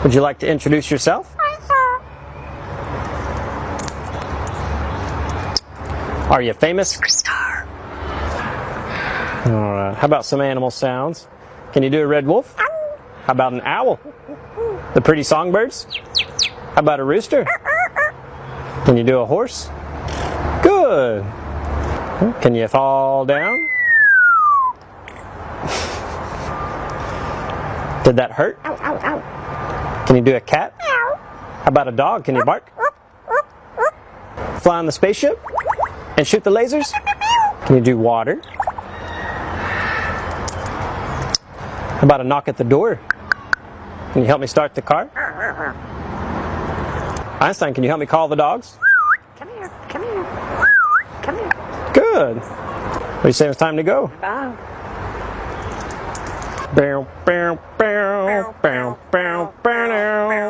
Would you like to introduce yourself? Are you famous? Alright, how about some animal sounds? Can you do a red wolf? How about an owl? The pretty songbirds? How about a rooster? Can you do a horse? Good! Can you fall down? Did that hurt? Can you do a cat? How about a dog? Can you bark? Fly on the spaceship? And shoot the lasers? Can you do water? How about a knock at the door? Can you help me start the car? Einstein, can you help me call the dogs? Come here, come here, come here. Good. What do you say it's time to go? Bow. Bow, bow, bow, bow, bow, bow.